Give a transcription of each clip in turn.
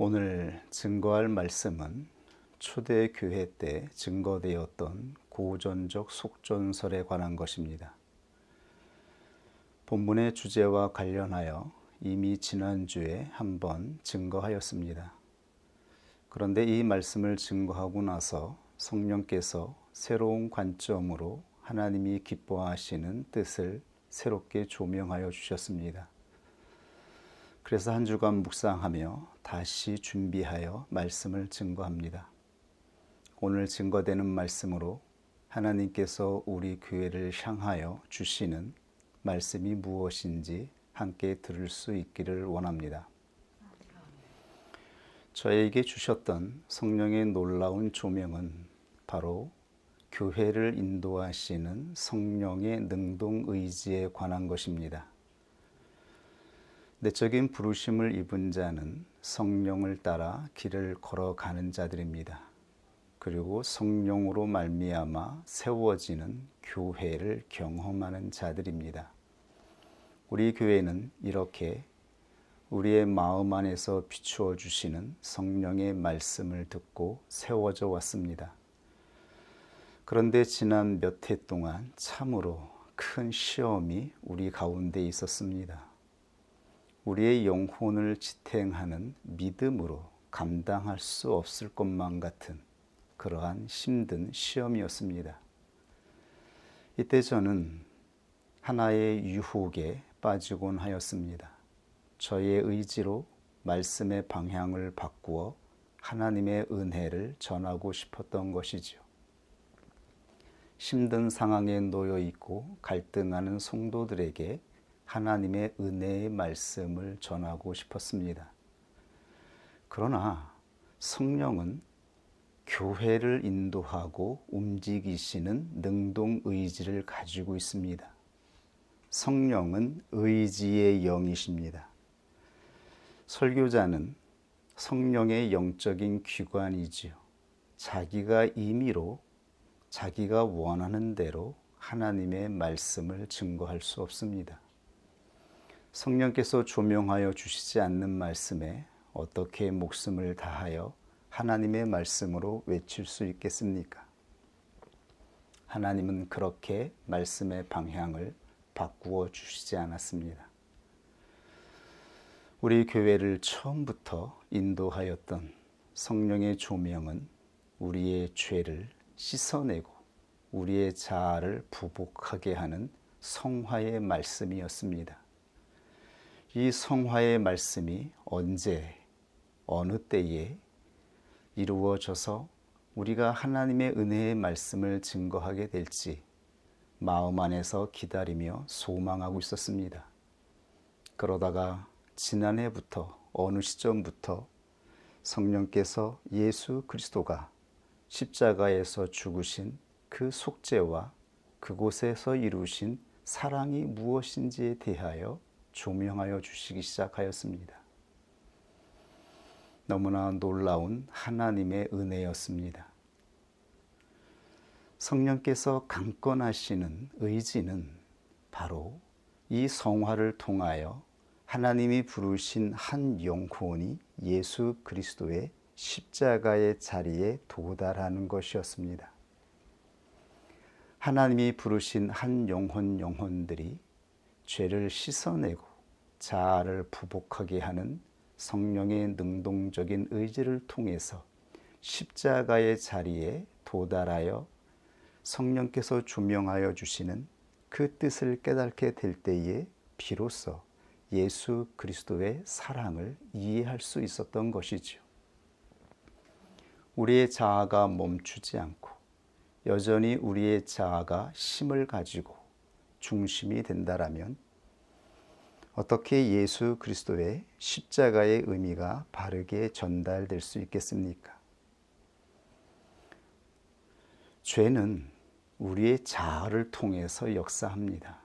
오늘 증거할 말씀은 초대교회 때 증거되었던 고전적 속전설에 관한 것입니다. 본문의 주제와 관련하여 이미 지난주에 한번 증거하였습니다. 그런데 이 말씀을 증거하고 나서 성령께서 새로운 관점으로 하나님이 기뻐하시는 뜻을 새롭게 조명하여 주셨습니다. 그래서 한 주간 묵상하며 다시 준비하여 말씀을 증거합니다. 오늘 증거되는 말씀으로 하나님께서 우리 교회를 향하여 주시는 말씀이 무엇인지 함께 들을 수 있기를 원합니다. 저에게 주셨던 성령의 놀라운 조명은 바로 교회를 인도하시는 성령의 능동의지에 관한 것입니다. 내적인 부르심을 입은 자는 성령을 따라 길을 걸어가는 자들입니다. 그리고 성령으로 말미암아 세워지는 교회를 경험하는 자들입니다. 우리 교회는 이렇게 우리의 마음 안에서 비추어 주시는 성령의 말씀을 듣고 세워져 왔습니다. 그런데 지난 몇 해 동안 참으로 큰 시험이 우리 가운데 있었습니다. 우리의 영혼을 지탱하는 믿음으로 감당할 수 없을 것만 같은 그러한 힘든 시험이었습니다. 이때 저는 하나의 유혹에 빠지곤 하였습니다. 저의 의지로 말씀의 방향을 바꾸어 하나님의 은혜를 전하고 싶었던 것이지요. 힘든 상황에 놓여 있고 갈등하는 성도들에게 하나님의 은혜의 말씀을 전하고 싶었습니다. 그러나 성령은 교회를 인도하고 움직이시는 능동의지를 가지고 있습니다. 성령은 의지의 영이십니다. 설교자는 성령의 영적인 기관이지요. 자기가 임의로 자기가 원하는 대로 하나님의 말씀을 증거할 수 없습니다. 성령께서 조명하여 주시지 않는 말씀에 어떻게 목숨을 다하여 하나님의 말씀으로 외칠 수 있겠습니까? 하나님은 그렇게 말씀의 방향을 바꾸어 주시지 않았습니다. 우리 교회를 처음부터 인도하였던 성령의 조명은 우리의 죄를 씻어내고 우리의 자아를 부복하게 하는 성화의 말씀이었습니다. 이 성화의 말씀이 언제, 어느 때에 이루어져서 우리가 하나님의 은혜의 말씀을 증거하게 될지 마음 안에서 기다리며 소망하고 있었습니다. 그러다가 지난해부터 어느 시점부터 성령께서 예수 그리스도가 십자가에서 죽으신 그 속죄와 그곳에서 이루신 사랑이 무엇인지에 대하여 조명하여 주시기 시작하였습니다. 너무나 놀라운 하나님의 은혜였습니다. 성령께서 강권하시는 의지는 바로 이 성화를 통하여 하나님이 부르신 한 영혼이 예수 그리스도의 십자가의 자리에 도달하는 것이었습니다. 하나님이 부르신 한 영혼들이 죄를 씻어내고 자아를 부복하게 하는 성령의 능동적인 의지를 통해서 십자가의 자리에 도달하여 성령께서 조명하여 주시는 그 뜻을 깨닫게 될 때에 비로소 예수 그리스도의 사랑을 이해할 수 있었던 것이지요. 우리의 자아가 멈추지 않고 여전히 우리의 자아가 힘을 가지고 중심이 된다라면 어떻게 예수 그리스도의 십자가의 의미가 바르게 전달될 수 있겠습니까? 죄는 우리의 자아를 통해서 역사합니다.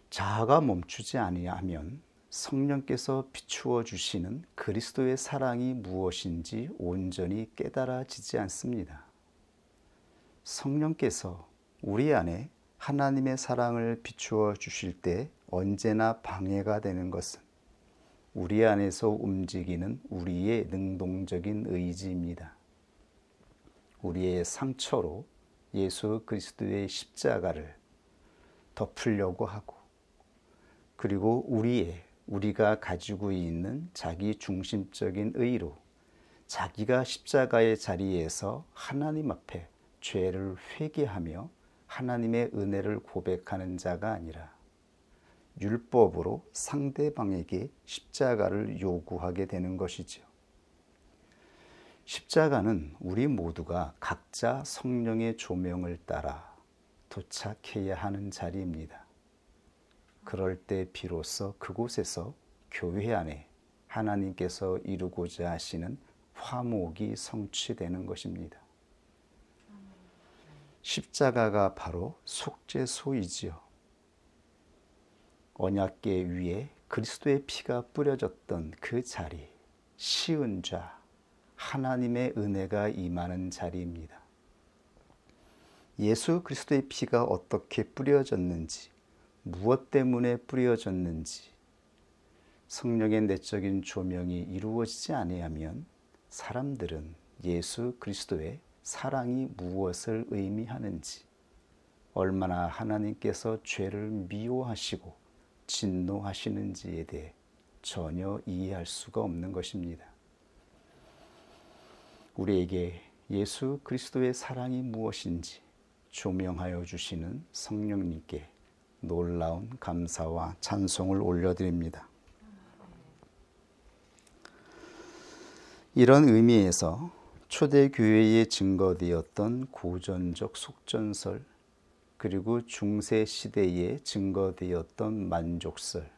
자아가 멈추지 아니하면 성령께서 비추어 주시는 그리스도의 사랑이 무엇인지 온전히 깨달아지지 않습니다. 성령께서 우리 안에 하나님의 사랑을 비추어 주실 때 언제나 방해가 되는 것은 우리 안에서 움직이는 우리의 능동적인 의지입니다. 우리의 상처로 예수 그리스도의 십자가를 덮으려고 하고, 그리고 우리가 가지고 있는 자기 중심적인 의로 자기가 십자가의 자리에서 하나님 앞에 죄를 회개하며 하나님의 은혜를 고백하는 자가 아니라 율법으로 상대방에게 십자가를 요구하게 되는 것이죠. 십자가는 우리 모두가 각자 성령의 조명을 따라 도착해야 하는 자리입니다. 그럴 때 비로소 그곳에서 교회 안에 하나님께서 이루고자 하시는 화목이 성취되는 것입니다. 십자가가 바로 속죄소이지요. 언약궤 위에 그리스도의 피가 뿌려졌던 그 자리, 시은 좌, 하나님의 은혜가 임하는 자리입니다. 예수 그리스도의 피가 어떻게 뿌려졌는지, 무엇 때문에 뿌려졌는지 성령의 내적인 조명이 이루어지지 아니하면 사람들은 예수 그리스도의 사랑이 무엇을 의미하는지, 얼마나 하나님께서 죄를 미워하시고 진노하시는지에 대해 전혀 이해할 수가 없는 것입니다. 우리에게 예수 그리스도의 사랑이 무엇인지 조명하여 주시는 성령님께 놀라운 감사와 찬송을 올려드립니다. 이런 의미에서 초대교회에 증거되었던 고전적 속전설, 그리고 중세시대에 증거되었던 만족설,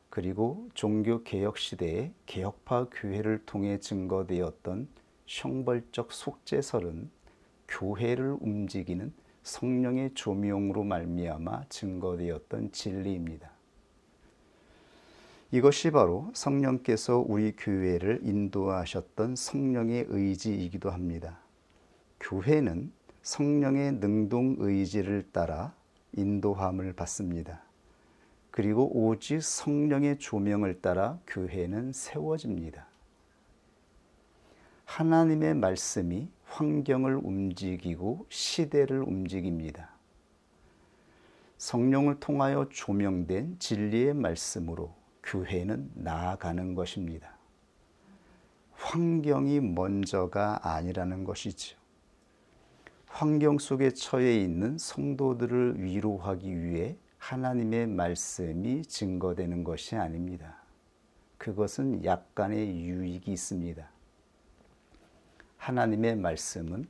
그리고 종교개혁시대의 개혁파 교회를 통해 증거되었던 형벌적 속죄설은 교회를 움직이는 성령의 조명으로 말미암아 증거되었던 진리입니다. 이것이 바로 성령께서 우리 교회를 인도하셨던 성령의 의지이기도 합니다. 교회는 성령의 능동 의지를 따라 인도함을 받습니다. 그리고 오직 성령의 조명을 따라 교회는 세워집니다. 하나님의 말씀이 환경을 움직이고 시대를 움직입니다. 성령을 통하여 조명된 진리의 말씀으로 교회는 나아가는 것입니다. 환경이 먼저가 아니라는 것이죠. 환경 속에 처해 있는 성도들을 위로하기 위해 하나님의 말씀이 증거되는 것이 아닙니다. 그것은 약간의 유익이 있습니다. 하나님의 말씀은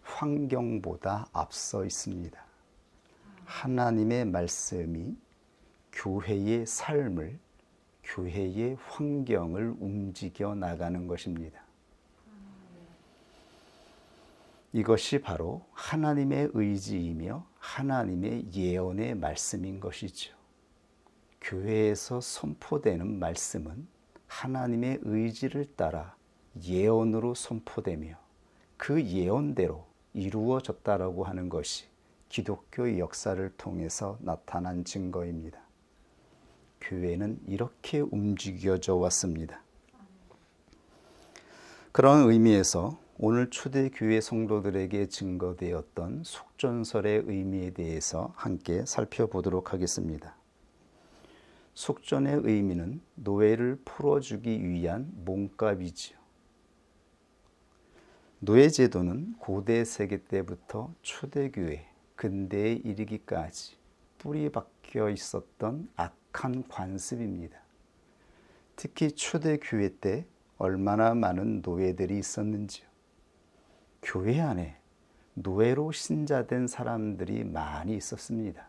환경보다 앞서 있습니다. 하나님의 말씀이 교회의 삶을, 교회의 환경을 움직여 나가는 것입니다. 이것이 바로 하나님의 의지이며 하나님의 예언의 말씀인 것이죠. 교회에서 선포되는 말씀은 하나님의 의지를 따라 예언으로 선포되며 그 예언대로 이루어졌다라고 하는 것이 기독교의 역사를 통해서 나타난 증거입니다. 교회는 이렇게 움직여져 왔습니다. 그런 의미에서 오늘 초대교회 성도들에게 증거되었던 속전설의 의미에 대해서 함께 살펴보도록 하겠습니다. 속전의 의미는 노예를 풀어주기 위한 몸값이지요. 노예제도는 고대 세계 때부터 초대교회, 근대에 이르기까지 뿌리 박혀 있었던 악한 관습입니다. 특히 초대교회 때 얼마나 많은 노예들이 있었는지요. 교회 안에 노예로 신자된 사람들이 많이 있었습니다.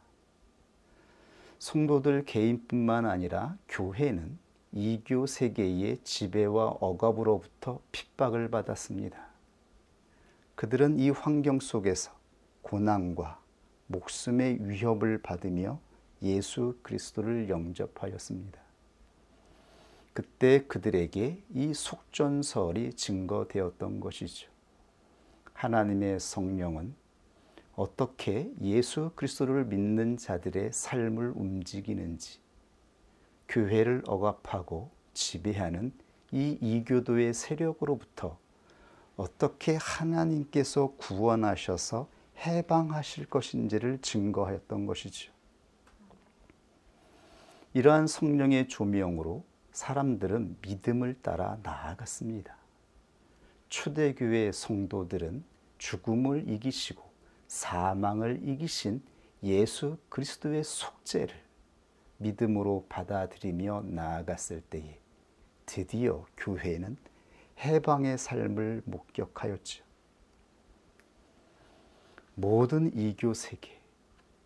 성도들 개인뿐만 아니라 교회는 이교 세계의 지배와 억압으로부터 핍박을 받았습니다. 그들은 이 환경 속에서 고난과 목숨의 위협을 받으며 예수 그리스도를 영접하였습니다. 그때 그들에게 이 속전설이 증거되었던 것이죠. 하나님의 성령은 어떻게 예수 그리스도를 믿는 자들의 삶을 움직이는지, 교회를 억압하고 지배하는 이 이교도의 세력으로부터 어떻게 하나님께서 구원하셔서 해방하실 것인지를 증거하였던 것이죠. 이러한 성령의 조명으로 사람들은 믿음을 따라 나아갔습니다. 초대교회 성도들은 죽음을 이기시고 사망을 이기신 예수 그리스도의 속죄를 믿음으로 받아들이며 나아갔을 때에 드디어 교회는 해방의 삶을 목격하였죠. 모든 이교 세계,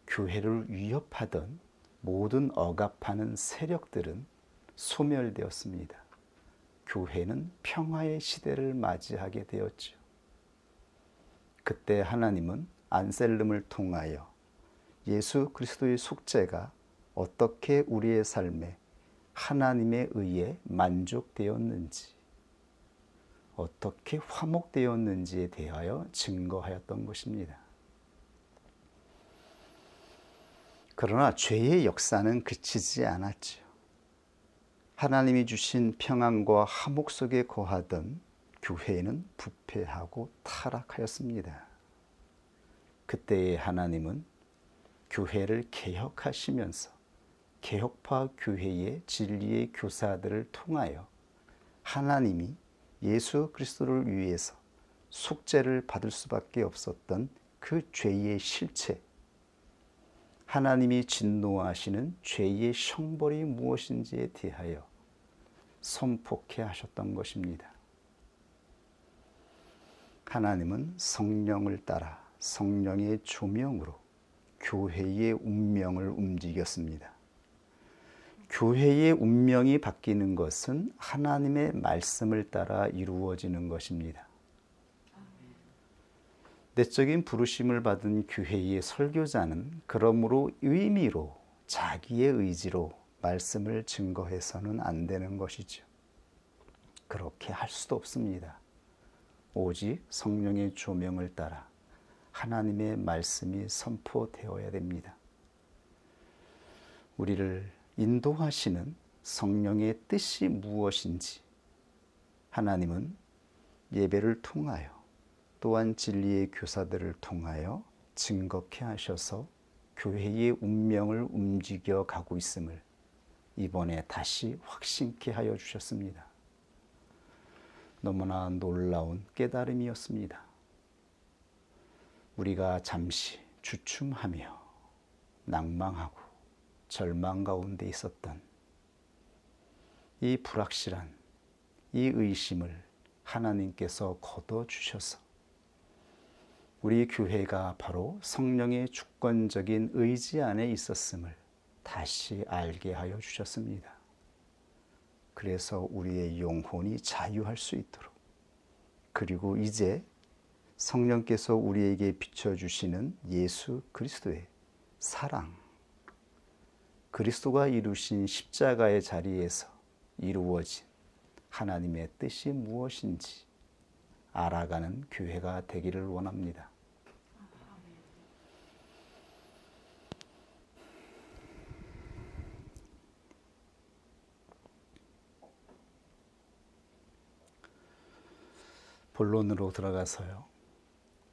교회를 위협하던 모든 억압하는 세력들은 소멸되었습니다. 교회는 평화의 시대를 맞이하게 되었죠. 그때 하나님은 안셀름을 통하여 예수 그리스도의 속죄가 어떻게 우리의 삶에 하나님의 의에 만족되었는지, 어떻게 화목되었는지에 대하여 증거하였던 것입니다. 그러나 죄의 역사는 그치지 않았죠. 하나님이 주신 평안과 화목 속에 거하던 교회는 부패하고 타락하였습니다. 그때의 하나님은 교회를 개혁하시면서 개혁파 교회의 진리의 교사들을 통하여 하나님이 예수 그리스도를 위해서 속죄를 받을 수밖에 없었던 그 죄의 실체, 하나님이 진노하시는 죄의 형벌이 무엇인지에 대하여 선포케 하셨던 것입니다. 하나님은 성령을 따라 성령의 조명으로 교회의 운명을 움직였습니다. 교회의 운명이 바뀌는 것은 하나님의 말씀을 따라 이루어지는 것입니다. 내적인 부르심을 받은 교회의 설교자는 그러므로 의미로 자기의 의지로 말씀을 증거해서는 안 되는 것이죠. 그렇게 할 수도 없습니다. 오직 성령의 조명을 따라 하나님의 말씀이 선포되어야 됩니다. 우리를 인도하시는 성령의 뜻이 무엇인지 하나님은 예배를 통하여 또한 진리의 교사들을 통하여 증거케 하셔서 교회의 운명을 움직여 가고 있음을 이번에 다시 확신케 하여 주셨습니다. 너무나 놀라운 깨달음이었습니다. 우리가 잠시 주춤하며 낭망하고 절망 가운데 있었던 이 불확실한 이 의심을 하나님께서 걷어주셔서 우리 교회가 바로 성령의 주권적인 의지 안에 있었음을 다시 알게 하여 주셨습니다. 그래서 우리의 영혼이 자유할 수 있도록, 그리고 이제 성령께서 우리에게 비춰주시는 예수 그리스도의 사랑, 그리스도가 이루신 십자가의 자리에서 이루어진 하나님의 뜻이 무엇인지 알아가는 교회가 되기를 원합니다. 본론으로 들어가서요.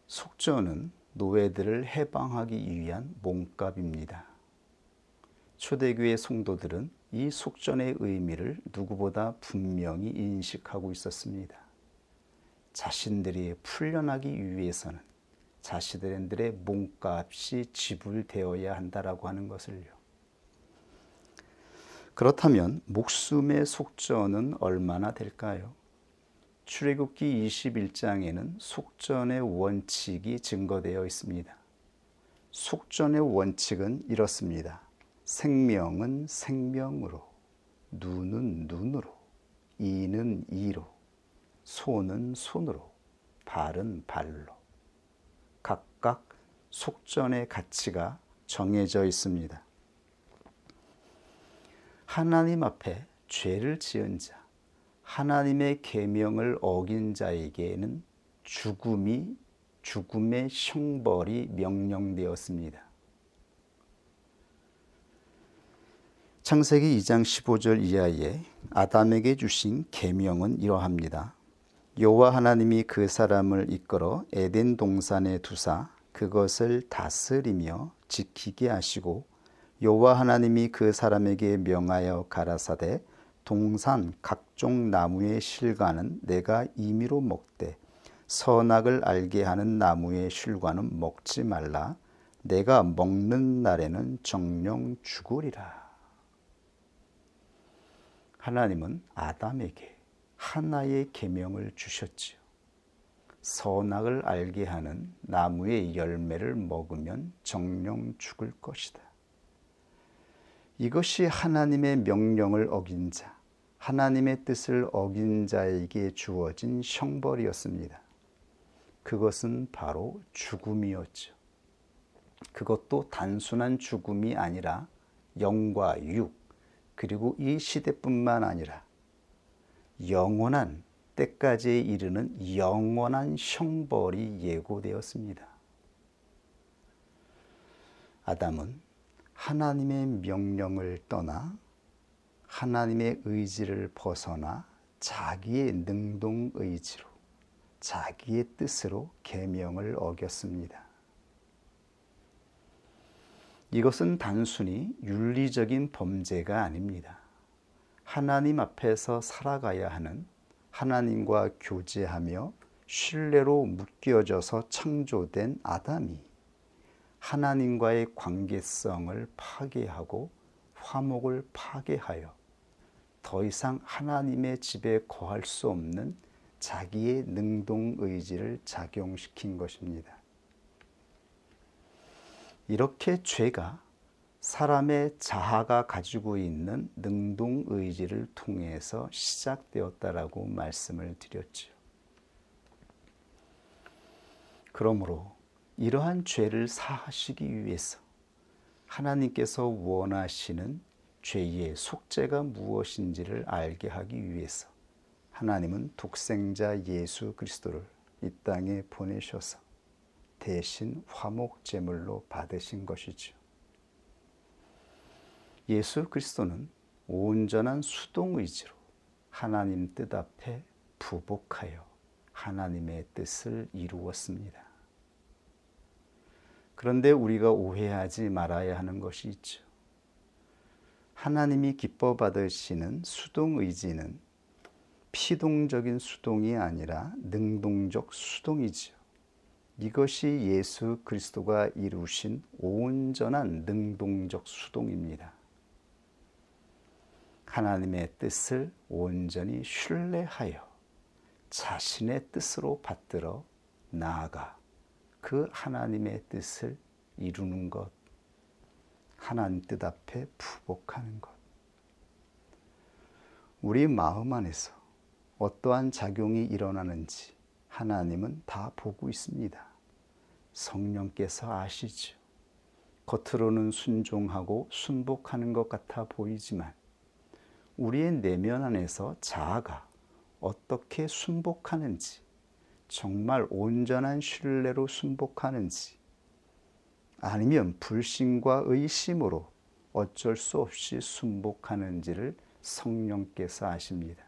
속죄는 노예들을 해방하기 위한 몸값입니다. 초대교회 성도들은 이 속전의 의미를 누구보다 분명히 인식하고 있었습니다. 자신들이 풀려나기 위해서는 자신들의 몸값이 지불되어야 한다라고 하는 것을요. 그렇다면 목숨의 속전은 얼마나 될까요? 출애굽기 21장에는 속전의 원칙이 증거되어 있습니다. 속전의 원칙은 이렇습니다. 생명은 생명으로, 눈은 눈으로, 이는 이로, 손은 손으로, 발은 발로. 각각 속전의 가치가 정해져 있습니다. 하나님 앞에 죄를 지은 자, 하나님의 계명을 어긴 자에게는 죽음의 형벌이 명령되었습니다. 창세기 2장 15절 이하에 아담에게 주신 계명은 이러합니다. 여호와 하나님이 그 사람을 이끌어 에덴 동산에 두사 그것을 다스리며 지키게 하시고 여호와 하나님이 그 사람에게 명하여 가라사대 동산 각종 나무의 실과는 내가 임의로 먹되 선악을 알게 하는 나무의 실과는 먹지 말라. 내가 먹는 날에는 정령 죽으리라. 하나님은 아담에게 하나의 계명을 주셨지요. 선악을 알게 하는 나무의 열매를 먹으면 정령 죽을 것이다. 이것이 하나님의 명령을 어긴 자, 하나님의 뜻을 어긴 자에게 주어진 형벌이었습니다. 그것은 바로 죽음이었죠. 그것도 단순한 죽음이 아니라 영과 육, 그리고 이 시대뿐만 아니라 영원한 때까지 이르는 영원한 형벌이 예고되었습니다. 아담은 하나님의 명령을 떠나 하나님의 의지를 벗어나 자기의 능동의지로, 자기의 뜻으로 계명을 어겼습니다. 이것은 단순히 윤리적인 범죄가 아닙니다. 하나님 앞에서 살아가야 하는, 하나님과 교제하며 신뢰로 묶여져서 창조된 아담이 하나님과의 관계성을 파괴하고 화목을 파괴하여 더 이상 하나님의 집에 거할 수 없는 자기의 능동의지를 작용시킨 것입니다. 이렇게 죄가 사람의 자아가 가지고 있는 능동의지를 통해서 시작되었다라고 말씀을 드렸죠. 그러므로 이러한 죄를 사하시기 위해서 하나님께서 원하시는 죄의 속죄가 무엇인지를 알게 하기 위해서 하나님은 독생자 예수 그리스도를 이 땅에 보내셔서 대신 화목 제물로 받으신 것이죠. 예수 그리스도는 온전한 수동의지로 하나님 뜻 앞에 부복하여 하나님의 뜻을 이루었습니다. 그런데 우리가 오해하지 말아야 하는 것이 있죠. 하나님이 기뻐 받으시는 수동의지는 피동적인 수동이 아니라 능동적 수동이지요. 이것이 예수 그리스도가 이루신 온전한 능동적 수동입니다. 하나님의 뜻을 온전히 신뢰하여 자신의 뜻으로 받들어 나아가 그 하나님의 뜻을 이루는 것, 하나님 뜻 앞에 부복하는 것. 우리 마음 안에서 어떠한 작용이 일어나는지 하나님은 다 보고 있습니다. 성령께서 아시죠. 겉으로는 순종하고 순복하는 것 같아 보이지만 우리의 내면 안에서 자아가 어떻게 순복하는지, 정말 온전한 신뢰로 순복하는지, 아니면 불신과 의심으로 어쩔 수 없이 순복하는지를 성령께서 아십니다.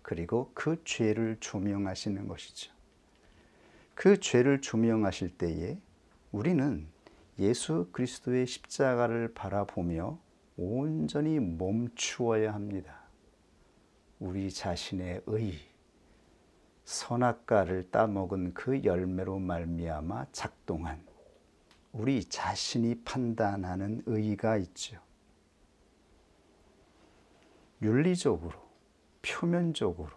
그리고 그 죄를 조명하시는 것이죠. 그 죄를 조명하실 때에 우리는 예수 그리스도의 십자가를 바라보며 온전히 멈추어야 합니다. 우리 자신의 의, 선악과를 따먹은 그 열매로 말미암아 작동한 우리 자신이 판단하는 의가 있죠. 윤리적으로, 표면적으로,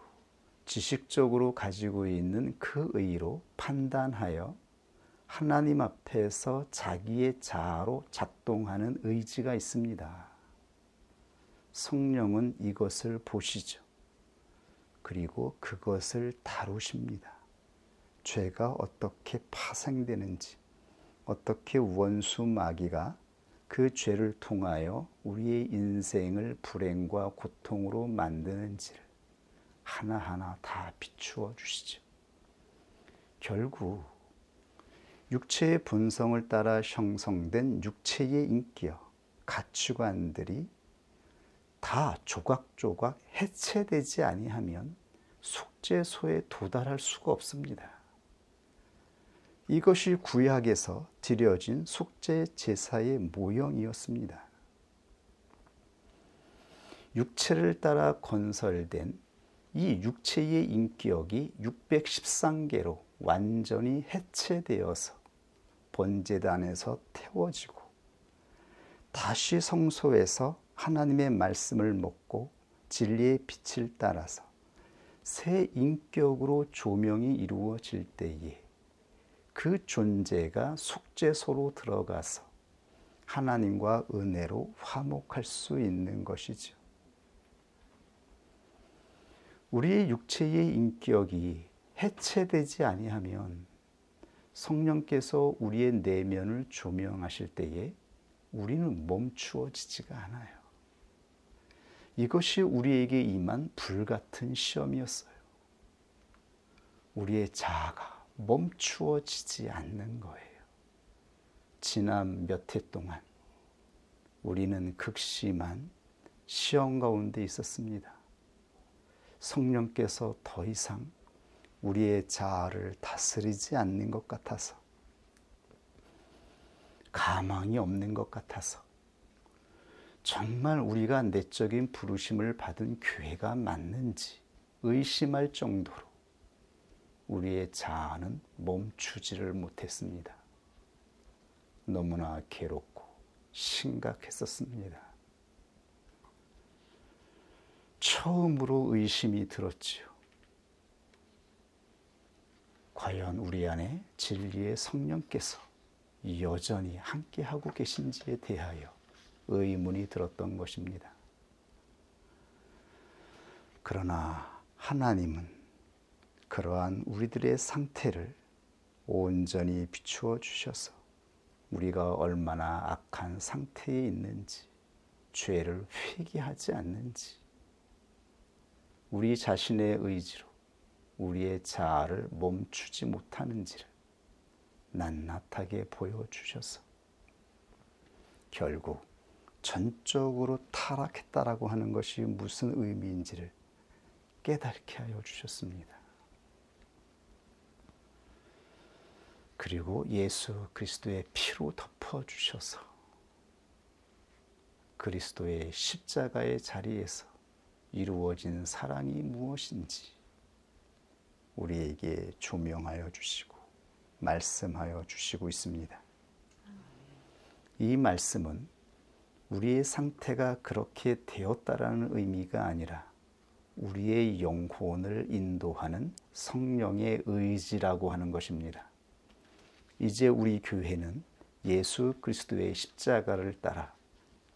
지식적으로 가지고 있는 그 의로 판단하여 하나님 앞에서 자기의 자아로 작동하는 의지가 있습니다. 성령은 이것을 보시죠. 그리고 그것을 다루십니다. 죄가 어떻게 파생되는지, 어떻게 원수 마귀가 그 죄를 통하여 우리의 인생을 불행과 고통으로 만드는지를 하나하나 다 비추어 주시죠. 결국 육체의 본성을 따라 형성된 육체의 인격, 가치관들이 다 조각조각 해체되지 아니하면 속죄소에 도달할 수가 없습니다. 이것이 구약에서 드려진 속죄 제사의 모형이었습니다. 육체를 따라 건설된 이 육체의 인격이 613개로 완전히 해체되어서 번제단에서 태워지고 다시 성소에서 하나님의 말씀을 먹고 진리의 빛을 따라서 새 인격으로 조명이 이루어질 때에 그 존재가 속죄소로 들어가서 하나님과 은혜로 화목할 수 있는 것이죠. 우리의 육체의 인격이 해체되지 아니하면 성령께서 우리의 내면을 조명하실 때에 우리는 멈추어지지가 않아요. 이것이 우리에게 임한 불같은 시험이었어요. 우리의 자아가 멈추어지지 않는 거예요. 지난 몇 해 동안 우리는 극심한 시험 가운데 있었습니다. 성령께서 더 이상 우리의 자아를 다스리지 않는 것 같아서, 가망이 없는 것 같아서, 정말 우리가 내적인 부르심을 받은 교회가 맞는지 의심할 정도로 우리의 자아는 멈추지를 못했습니다. 너무나 괴롭고 심각했었습니다. 처음으로 의심이 들었지요. 과연 우리 안에 진리의 성령께서 여전히 함께하고 계신지에 대하여 의문이 들었던 것입니다. 그러나 하나님은 그러한 우리들의 상태를 온전히 비추어 주셔서 우리가 얼마나 악한 상태에 있는지, 죄를 회개하지 않는지, 우리 자신의 의지로 우리의 자아를 멈추지 못하는지를 낱낱하게 보여주셔서 결국 전적으로 타락했다라고 하는 것이 무슨 의미인지를 깨닫게 하여 주셨습니다. 그리고 예수 그리스도의 피로 덮어주셔서 그리스도의 십자가의 자리에서 이루어진 사랑이 무엇인지 우리에게 조명하여 주시고 말씀하여 주시고 있습니다. 이 말씀은 우리의 상태가 그렇게 되었다라는 의미가 아니라 우리의 영혼을 인도하는 성령의 의지라고 하는 것입니다. 이제 우리 교회는 예수 그리스도의 십자가를 따라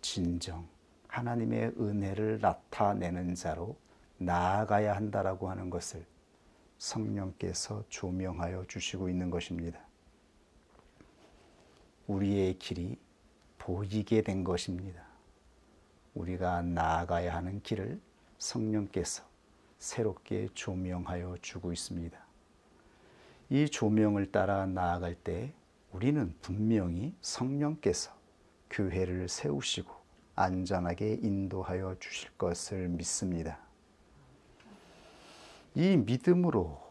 진정 하나님의 은혜를 나타내는 자로 나아가야 한다라고 하는 것을 성령께서 조명하여 주시고 있는 것입니다. 우리의 길이 보이게 된 것입니다. 우리가 나아가야 하는 길을 성령께서 새롭게 조명하여 주고 있습니다. 이 조명을 따라 나아갈 때 우리는 분명히 성령께서 교회를 세우시고 안전하게 인도하여 주실 것을 믿습니다. 이 믿음으로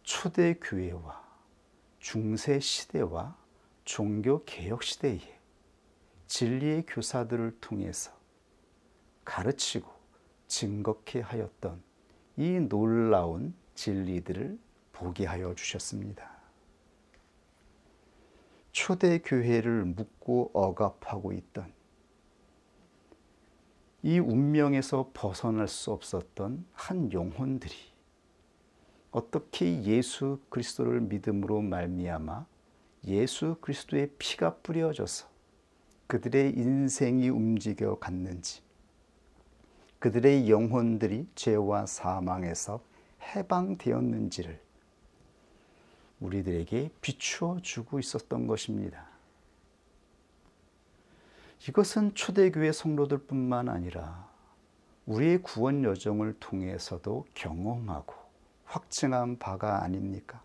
초대교회와 중세시대와 종교개혁시대에 진리의 교사들을 통해서 가르치고 증거케 하였던 이 놀라운 진리들을 보게 하여 주셨습니다. 초대교회를 묻고 억압하고 있던 이 운명에서 벗어날 수 없었던 한 영혼들이 어떻게 예수 그리스도를 믿음으로 말미암아 예수 그리스도의 피가 뿌려져서 그들의 인생이 움직여 갔는지, 그들의 영혼들이 죄와 사망에서 해방되었는지를 우리들에게 비추어 주고 있었던 것입니다. 이것은 초대교회 성도들뿐만 아니라 우리의 구원 여정을 통해서도 경험하고 확증한 바가 아닙니까?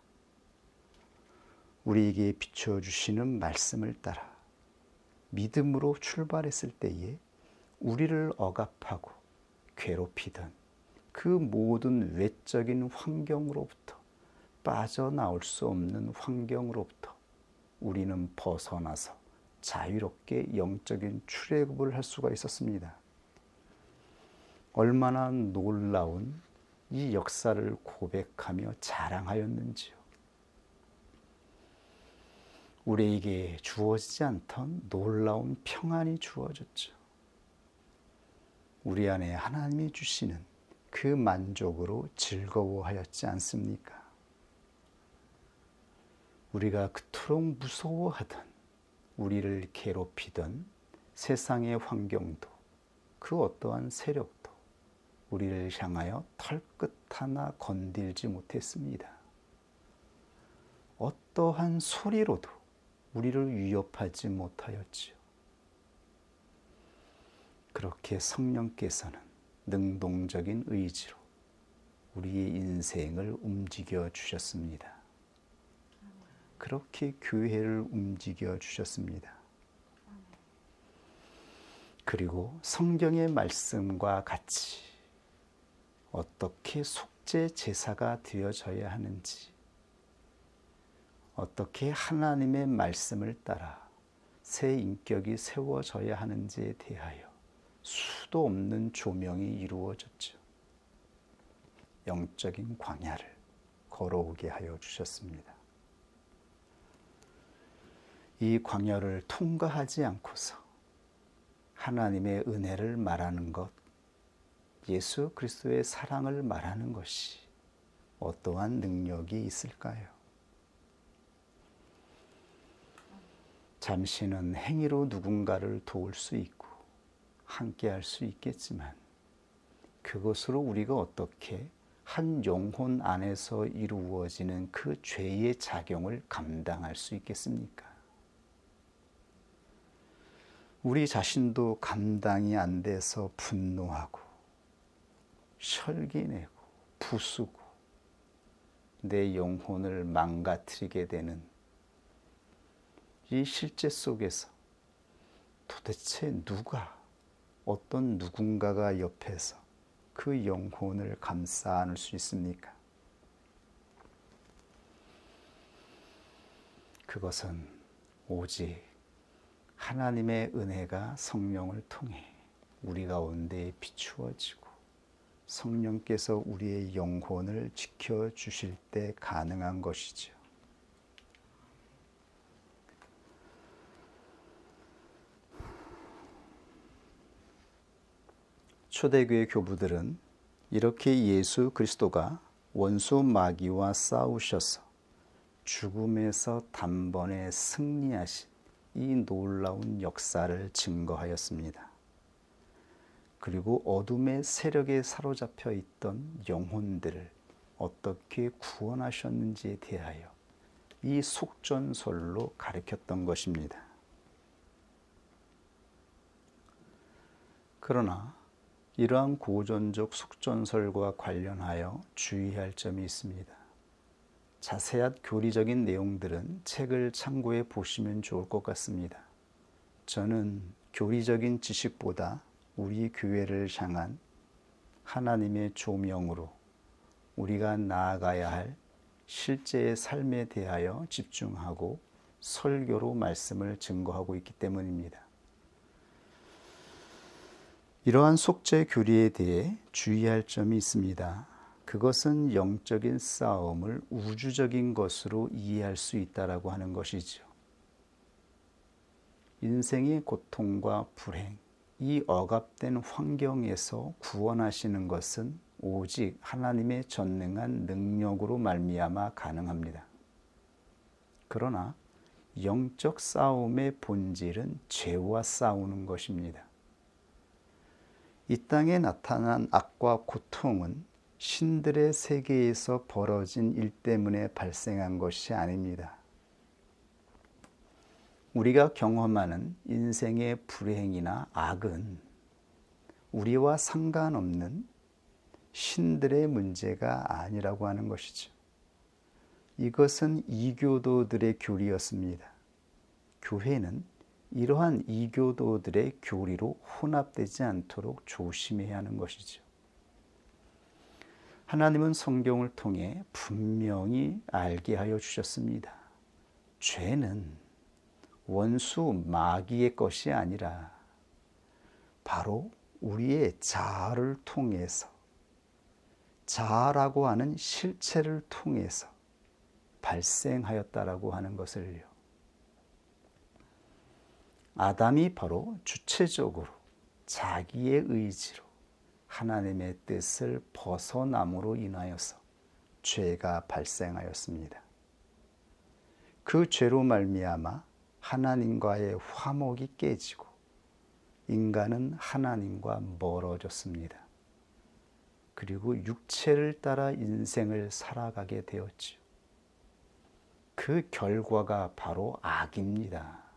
우리에게 비춰주시는 말씀을 따라 믿음으로 출발했을 때에 우리를 억압하고 괴롭히던 그 모든 외적인 환경으로부터, 빠져나올 수 없는 환경으로부터 우리는 벗어나서 자유롭게 영적인 출애굽을 할 수가 있었습니다. 얼마나 놀라운 이 역사를 고백하며 자랑하였는지요. 우리에게 주어지지 않던 놀라운 평안이 주어졌죠. 우리 안에 하나님이 주시는 그 만족으로 즐거워하였지 않습니까? 우리가 그토록 무서워하던, 우리를 괴롭히던 세상의 환경도, 그 어떠한 세력도 우리를 향하여 털끝 하나 건들지 못했습니다. 어떠한 소리로도 우리를 위협하지 못하였지요. 그렇게 성령께서는 능동적인 의지로 우리의 인생을 움직여 주셨습니다. 그렇게 교회를 움직여 주셨습니다. 그리고 성경의 말씀과 같이 어떻게 속죄 제사가 되어져야 하는지, 어떻게 하나님의 말씀을 따라 새 인격이 세워져야 하는지에 대하여 수도 없는 조명이 이루어졌죠. 영적인 광야를 걸어오게 하여 주셨습니다. 이 광야를 통과하지 않고서 하나님의 은혜를 말하는 것, 예수 그리스도의 사랑을 말하는 것이 어떠한 능력이 있을까요? 잠시는 행위로 누군가를 도울 수 있고 함께 할 수 있겠지만, 그것으로 우리가 어떻게 한 영혼 안에서 이루어지는 그 죄의 작용을 감당할 수 있겠습니까? 우리 자신도 감당이 안 돼서 분노하고 혈기내고 부수고 내 영혼을 망가뜨리게 되는 이 실제 속에서 도대체 누가, 어떤 누군가가 옆에서 그 영혼을 감싸 안을 수 있습니까? 그것은 오직 하나님의 은혜가 성령을 통해 우리 가운데 비추어지고 성령께서 우리의 영혼을 지켜주실 때 가능한 것이죠. 초대교회 교부들은 이렇게 예수 그리스도가 원수 마귀와 싸우셔서 죽음에서 단번에 승리하신 이 놀라운 역사를 증거하였습니다. 그리고 어둠의 세력에 사로잡혀 있던 영혼들을 어떻게 구원하셨는지에 대하여 이 속전설로 가르쳤던 것입니다. 그러나 이러한 고전적 속전설과 관련하여 주의할 점이 있습니다. 자세한 교리적인 내용들은 책을 참고해 보시면 좋을 것 같습니다. 저는 교리적인 지식보다 우리 교회를 향한 하나님의 조명으로 우리가 나아가야 할 실제의 삶에 대하여 집중하고 설교로 말씀을 증거하고 있기 때문입니다. 이러한 속죄 교리에 대해 주의할 점이 있습니다. 그것은 영적인 싸움을 우주적인 것으로 이해할 수 있다라고 하는 것이죠. 인생의 고통과 불행, 이 억압된 환경에서 구원하시는 것은 오직 하나님의 전능한 능력으로 말미암아 가능합니다. 그러나 영적 싸움의 본질은 죄와 싸우는 것입니다. 이 땅에 나타난 악과 고통은 신들의 세계에서 벌어진 일 때문에 발생한 것이 아닙니다. 우리가 경험하는 인생의 불행이나 악은 우리와 상관없는 신들의 문제가 아니라고 하는 것이죠. 이것은 이교도들의 교리였습니다. 교회는 이러한 이교도들의 교리로 혼합되지 않도록 조심해야 하는 것이죠. 하나님은 성경을 통해 분명히 알게 하여 주셨습니다. 죄는 원수 마귀의 것이 아니라 바로 우리의 자아를 통해서, 자아라고 하는 실체를 통해서 발생하였다라고 하는 것을요. 아담이 바로 주체적으로 자기의 의지로 하나님의 뜻을 벗어남으로 인하여서 죄가 발생하였습니다. 그 죄로 말미암아 하나님과의 화목이 깨지고 인간은 하나님과 멀어졌습니다. 그리고 육체를 따라 인생을 살아가게 되었지요. 그 결과가 바로 악입니다.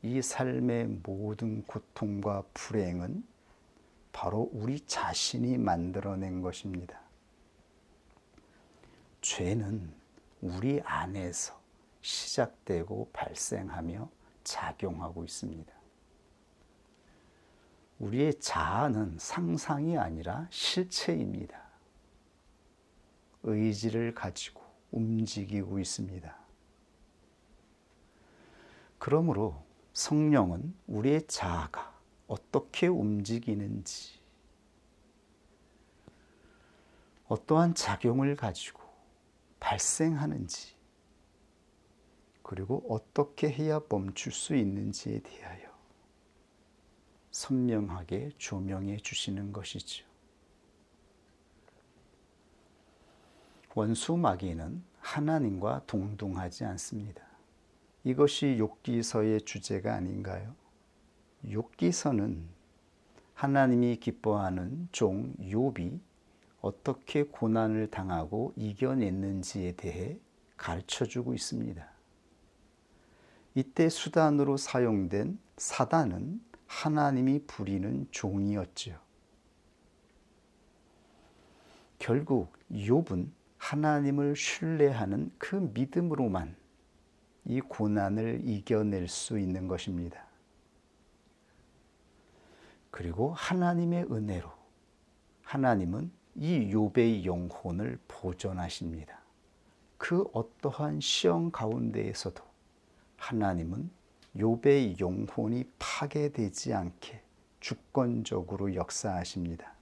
이 삶의 모든 고통과 불행은 바로 우리 자신이 만들어낸 것입니다. 죄는 우리 안에서 시작되고 발생하며 작용하고 있습니다. 우리의 자아는 상상이 아니라 실체입니다. 의지를 가지고 움직이고 있습니다. 그러므로 성령은 우리의 자아가 어떻게 움직이는지, 어떠한 작용을 가지고 발생하는지, 그리고 어떻게 해야 멈출 수 있는지에 대하여 선명하게 조명해 주시는 것이죠. 원수 마귀는 하나님과 동등하지 않습니다. 이것이 욥기서의 주제가 아닌가요? 욥기서는 하나님이 기뻐하는 종 욥이 어떻게 고난을 당하고 이겨냈는지에 대해 가르쳐주고 있습니다. 이때 수단으로 사용된 사단은 하나님이 부리는 종이었죠. 결국 욥은 하나님을 신뢰하는 그 믿음으로만 이 고난을 이겨낼 수 있는 것입니다. 그리고 하나님의 은혜로 하나님은 이 욥의 영혼을 보존하십니다. 그 어떠한 시험 가운데에서도 하나님은 욥의 영혼이 파괴되지 않게 주권적으로 역사하십니다.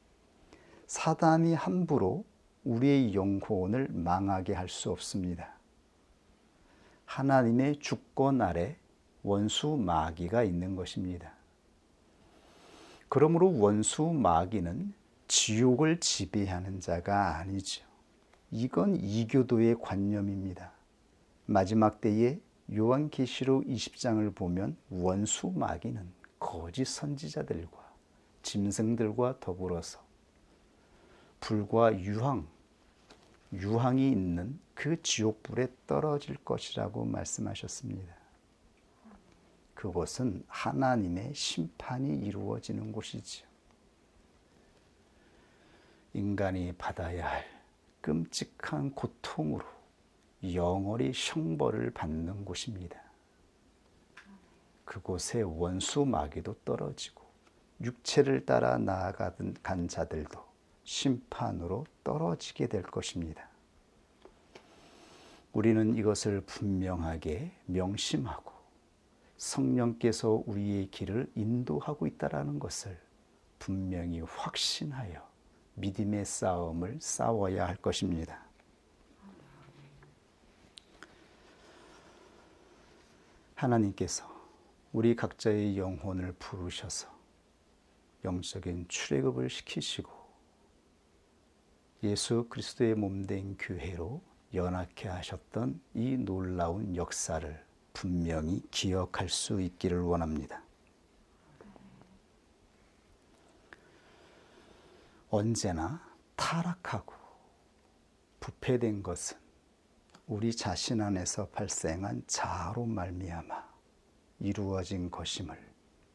사단이 함부로 우리의 영혼을 망하게 할 수 없습니다. 하나님의 주권 아래 원수 마귀가 있는 것입니다. 그러므로 원수 마귀는 지옥을 지배하는 자가 아니죠. 이건 이교도의 관념입니다. 마지막 때에 요한계시록 20장을 보면 원수 마귀는 거짓 선지자들과 짐승들과 더불어서 불과 유황이 있는 그 지옥불에 떨어질 것이라고 말씀하셨습니다. 그곳은 하나님의 심판이 이루어지는 곳이지요. 인간이 받아야 할 끔찍한 고통으로 영원히 형벌을 받는 곳입니다. 그곳에 원수 마귀도 떨어지고 육체를 따라 나아간 자들도 심판으로 떨어지게 될 것입니다. 우리는 이것을 분명하게 명심하고 성령께서 우리의 길을 인도하고 있다는 것을 분명히 확신하여 믿음의 싸움을 싸워야 할 것입니다. 하나님께서 우리 각자의 영혼을 부르셔서 영적인 출애굽을 시키시고 예수 그리스도의 몸된 교회로 연합케 하셨던 이 놀라운 역사를 분명히 기억할 수 있기를 원합니다. 언제나 타락하고 부패된 것은 우리 자신 안에서 발생한 자아로 말미암아 이루어진 것임을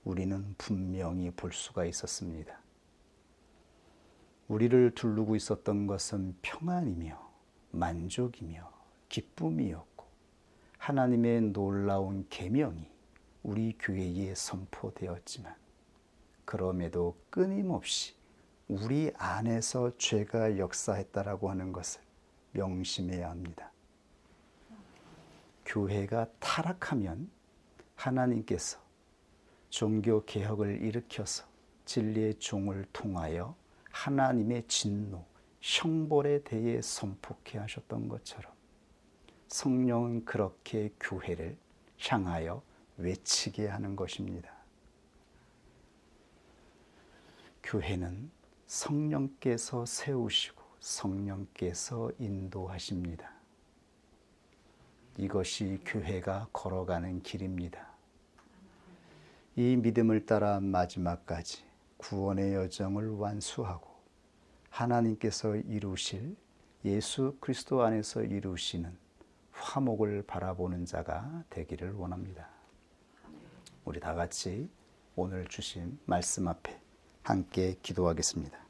우리는 분명히 볼 수가 있었습니다. 우리를 두르고 있었던 것은 평안이며 만족이며 기쁨이었고 하나님의 놀라운 계명이 우리 교회에 선포되었지만 그럼에도 끊임없이 우리 안에서 죄가 역사했다라고 하는 것을 명심해야 합니다. 교회가 타락하면 하나님께서 종교 개혁을 일으켜서 진리의 종을 통하여 하나님의 진노, 형벌에 대해 선포케 하셨던 것처럼 성령은 그렇게 교회를 향하여 외치게 하는 것입니다. 교회는 성령께서 세우시고 성령께서 인도하십니다. 이것이 교회가 걸어가는 길입니다. 이 믿음을 따라 마지막까지 구원의 여정을 완수하고 하나님께서 이루실 예수 그리스도 안에서 이루시는 화목을 바라보는 자가 되기를 원합니다. 우리 다 같이 오늘 주신 말씀 앞에 함께 기도하겠습니다.